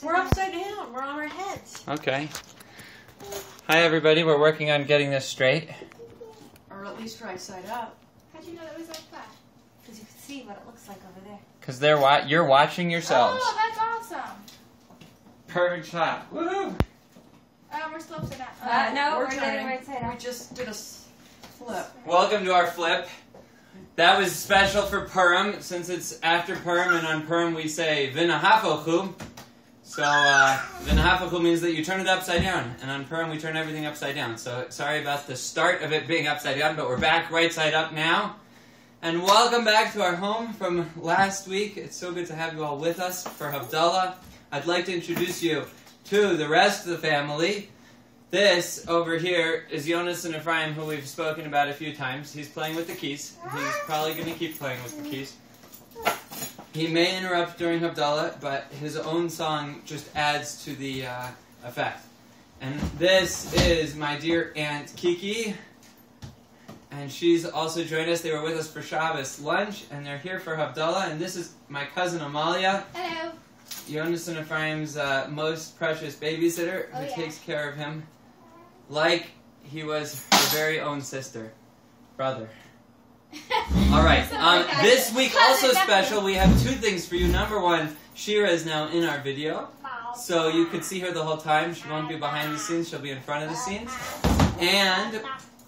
We're upside down. We're on our heads. Okay. Hi, everybody. We're working on getting this straight. Or at least right side up. How'd you know it was like that? Because you can see what it looks like over there. Because you're watching yourselves. Oh, that's awesome. Perfect shot. Woohoo! We're still upside down. No, we're turning right side up. We just did a flip. Welcome to our flip. That was special for Purim, since it's after Purim, and on Purim we say V'nahafochu. So V'nahafochu means that you turn it upside down, and on Purim we turn everything upside down. So sorry about the start of it being upside down, but we're back right side up now. And welcome back to our home from last week. It's so good to have you all with us for Havdalah. I'd like to introduce you to the rest of the family. This over here is Jonas and Ephraim, who we've spoken about a few times. He's playing with the keys. He's probably going to keep playing with the keys. He may interrupt during Havdalah, but his own song just adds to the effect. And this is my dear Aunt Kiki. And she's also joined us. They were with us for Shabbos lunch, and they're here for Havdalah. And this is my cousin Amalia. Hello. Jonas and Ephraim's most precious babysitter, who takes care of him like he was her very own brother. All right. This week also special. We have two things for you. Number one, Shira is now in our video, so you could see her the whole time. She won't be behind the scenes. She'll be in front of the scenes. And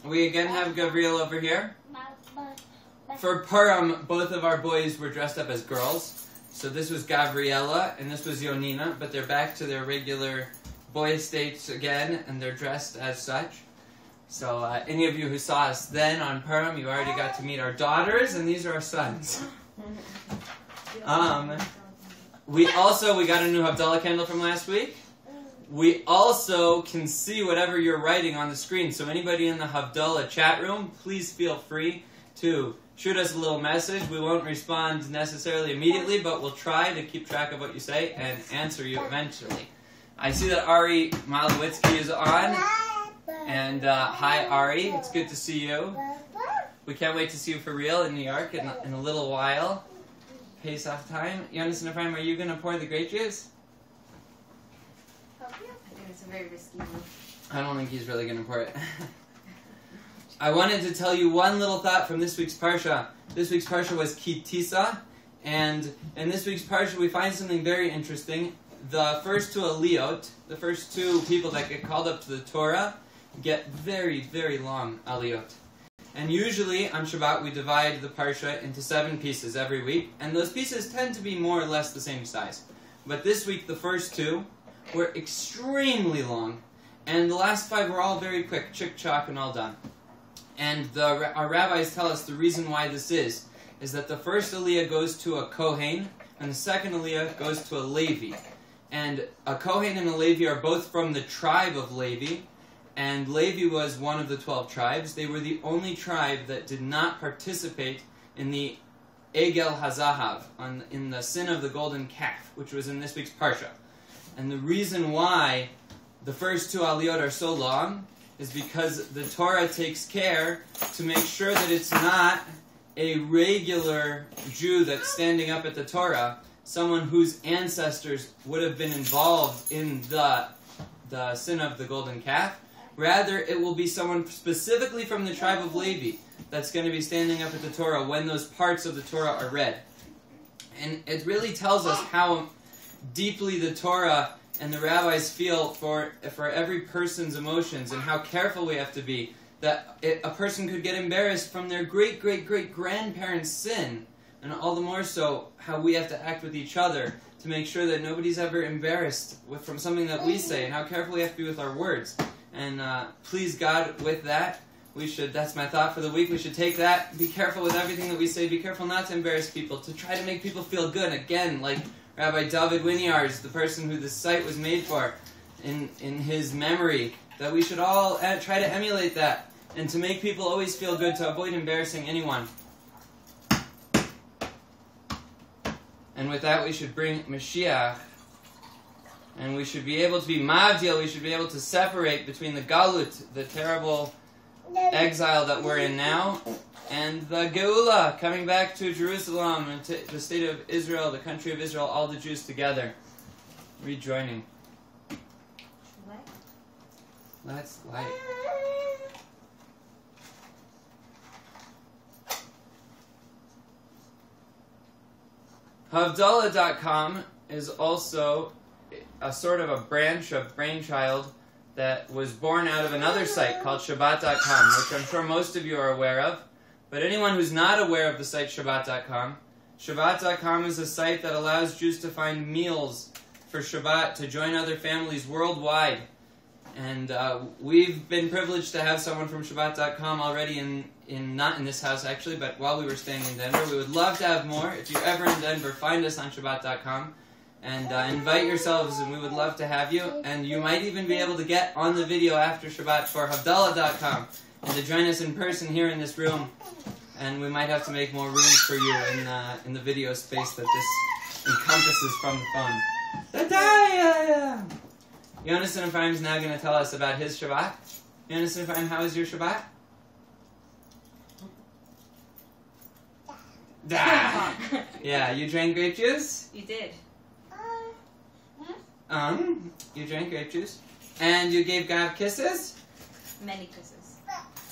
we again have Gabriel over here. For Purim, both of our boys were dressed up as girls. So this was Gabriella and this was Yonina, but they're back to their regular boy states again, and they're dressed as such. So any of you who saw us then on Purim, you already got to meet our daughters, and these are our sons. We got a new Havdalah candle from last week. We also can see whatever you're writing on the screen. So anybody in the Havdalah chat room, please feel free to shoot us a little message. We won't respond necessarily immediately, but we'll try to keep track of what you say and answer you eventually. I see that Ari Malowitsky is on. And hi, Ari. It's good to see you. We can't wait to see you for real in New York in a little while. Pesach time. Jonas and Ephraim, are you going to pour the grape juice? I think it's a very risky move. I don't think he's really going to pour it. I wanted to tell you one little thought from this week's Parsha. This week's Parsha was Ki Tisa, and in this week's Parsha we find something very interesting. The first two aliyot, the first two people that get called up to the Torah, get very, very long aliyot. And usually on Shabbat we divide the Parsha into 7 pieces every week, and those pieces tend to be more or less the same size. But this week the first 2 were extremely long, and the last 5 were all very quick, chick-chock and all done. And our rabbis tell us the reason why this is that the first aliyah goes to a Kohen, and the second aliyah goes to a Levi. And a Kohen and a Levi are both from the tribe of Levi, and Levi was one of the 12 tribes. They were the only tribe that did not participate in the Egel HaZahav, in the sin of the golden calf, which was in this week's Parsha. And the reason why the first 2 aliyot are so long is because the Torah takes care to make sure that it's not a regular Jew that's standing up at the Torah, someone whose ancestors would have been involved in the sin of the golden calf. Rather, it will be someone specifically from the tribe of Levi that's going to be standing up at the Torah when those parts of the Torah are read. And it really tells us how deeply the Torah and the rabbis feel for every person's emotions, and how careful we have to be that a person could get embarrassed from their great-great-great-grandparents' sin. And all the more so, how we have to act with each other to make sure that nobody's ever embarrassed from something that we say, and how careful we have to be with our words. And please God, with that, that's my thought for the week, we should take that, be careful with everything that we say, be careful not to embarrass people, to try to make people feel good. Again, like Rabbi David Winiarz, the person who this site was made for, in his memory, that we should all try to emulate that, and to make people always feel good, to avoid embarrassing anyone. And with that, we should bring Mashiach, and we should be able to be mavdil, we should be able to separate between the galut, the terrible exile that we're in now, and the Geula, coming back to Jerusalem, and to the state of Israel, the country of Israel, all the Jews together. rejoining. What? Let's light. Havdalah.com is also a sort of a branch of Brainchild that was born out of another site called Shabbat.com, which I'm sure most of you are aware of. But anyone who's not aware of the site Shabbat.com, Shabbat.com is a site that allows Jews to find meals for Shabbat to join other families worldwide. And we've been privileged to have someone from Shabbat.com already not in this house actually, but while we were staying in Denver. We would love to have more. If you're ever in Denver, find us on Shabbat.com and invite yourselves, and we would love to have you. And you might even be able to get on the video after Shabbat for Havdalah.com and to join us in person here in this room. And we might have to make more room for you in the video space that this encompasses from the phone. Yonason Ephraim is now going to tell us about his Shabbat. Yonason Ephraim, how was your Shabbat? Yeah, you drank grape juice? You did. You drank grape juice? And you gave Gav kisses? Many kisses.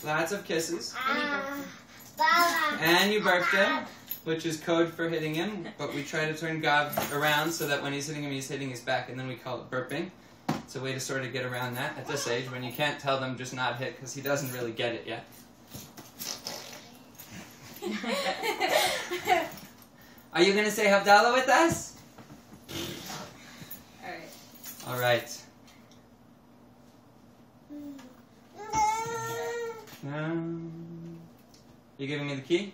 Lots of kisses. And you burped him. And you burped him, which is code for hitting him, but we try to turn Gav around so that when he's hitting him, he's hitting his back, and then we call it burping. It's a way to sort of get around that at this age when you can't tell them just not hit because he doesn't really get it yet. Are you going to say Havdalah with us? All right. You giving me the key?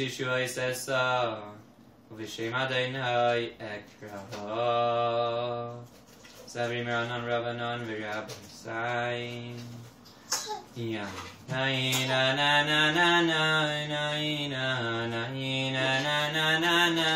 Yeshua says, V'shem Adonai Ekrah. Savri Meranon Rabbanon V'Rabbi Sain. Yeah. Na na na na na na na na na na na na na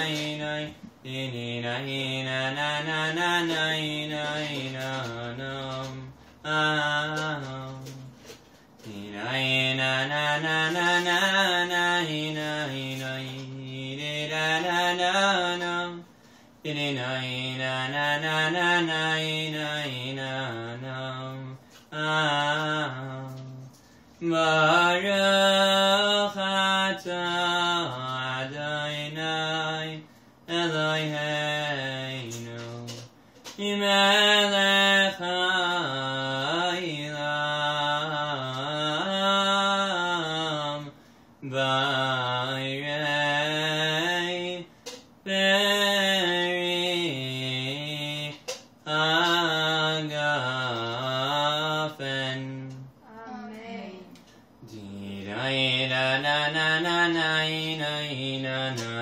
Baruch atah Adonai Eloheinu melech haolam bayrei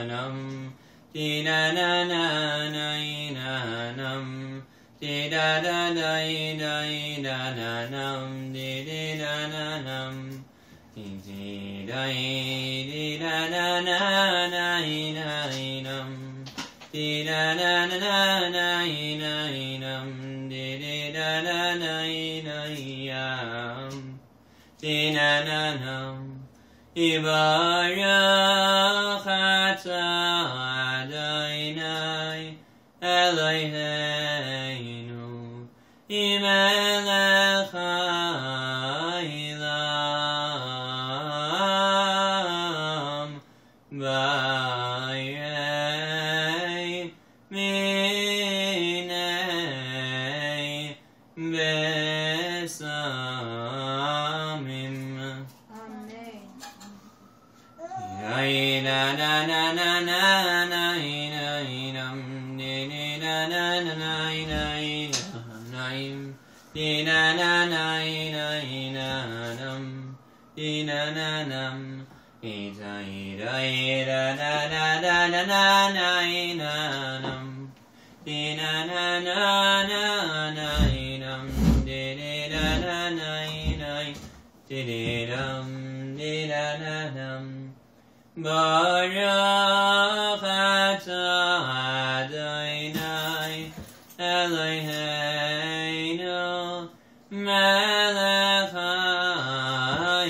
nam. Di da da da da nam. Di da da da da nam. Di di da da nam. Di di da da da nam. Di da da da nam. Di di da da yam. Di da da nam. Yivarach atah Adonai Eloheinu Melech haolam v'yei minei besamim. Na na na na na na nam di na na na na nam di na na na nam di na na nam ida ida ida na na na na na nam di na na na na nam di na na na di nam di na na nam. Baruch atah Adonai Eloheinu melech haolam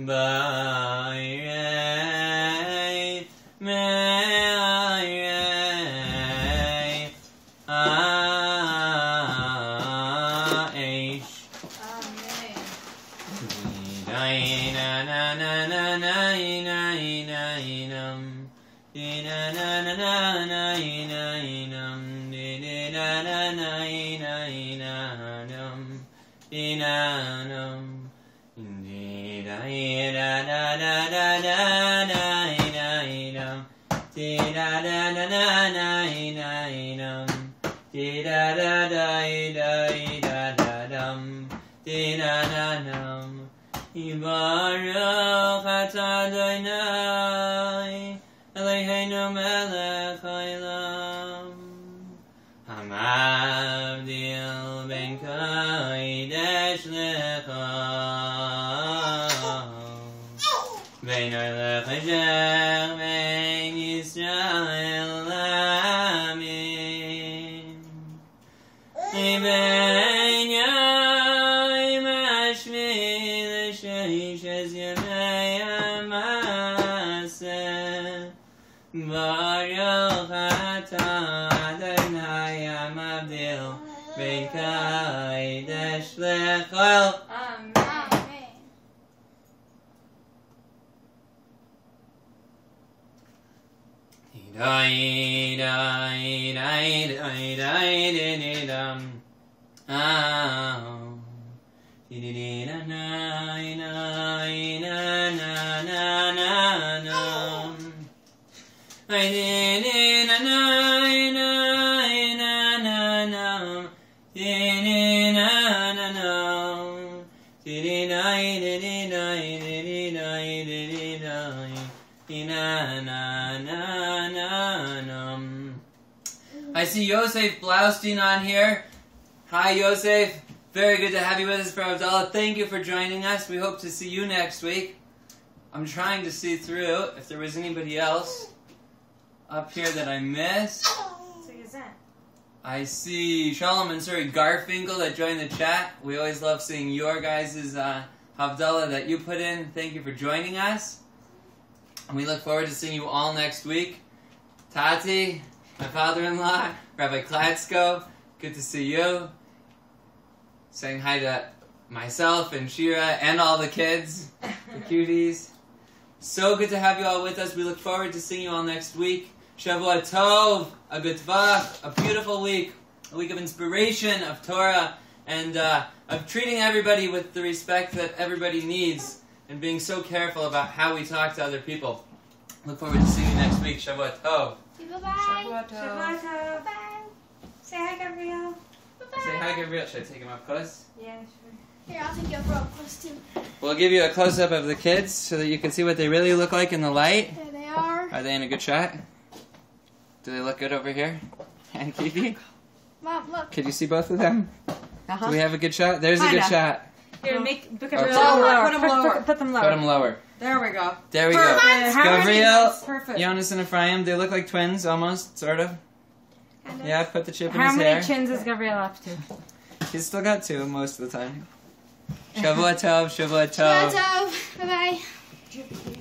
b'yei me'ayei ha'esh. Yivarach atah Adonai Eloheinu melech haolam hamavdil ben kodesh lechol ben oilech hashem ben Yisrael amin ben yom hashvi l'sheishes yemei hamaseh Baruch atah Adonai hamavdil ben kodesh lechol. Amen. I see Yosef Blaustein on here. Hi, Yosef. Very good to have you with us for Havdalah. Thank you for joining us. We hope to see you next week. I'm trying to see through if there was anybody else up here that I missed. I see Shalom and Suri Garfinkel that joined the chat. We always love seeing your guys' Havdalah that you put in. Thank you for joining us. And we look forward to seeing you all next week. Tati, my father-in-law, Rabbi Klatsko, good to see you. Saying hi to myself and Shira and all the kids, the cuties. So good to have you all with us. We look forward to seeing you all next week. Shavua Tov, a good tvach, a beautiful week, a week of inspiration, of Torah, and of treating everybody with the respect that everybody needs, and being so careful about how we talk to other people. Look forward to seeing you next week. Shavua Tov. Bye-bye. Shavua Tov. Bye-bye. Say hi, Gabrielle. Bye-bye. Say hi, Gabriel. Should I take him up close? Yeah, sure. Here, I'll take you up real close too. We'll give you a close-up of the kids so that you can see what they really look like in the light. There they are. Are they in a good shot? Do they look good over here? And Kiki? Mom, look. Can you see both of them? Do we have a good shot? There's a good shot. Here, look at Okay. lower. Put them lower. Put them lower. Put them lower. There we go. There we go. Perfect. How many Gabriel, ones? Perfect. Jonas, and Ephraim, they look like twins, almost, sort of. Yeah, put the chip in How his many hair. chins is Gabriel up to? He's still got 2 most of the time. Shavua tov, Shavua Ciao, tov. Bye-bye.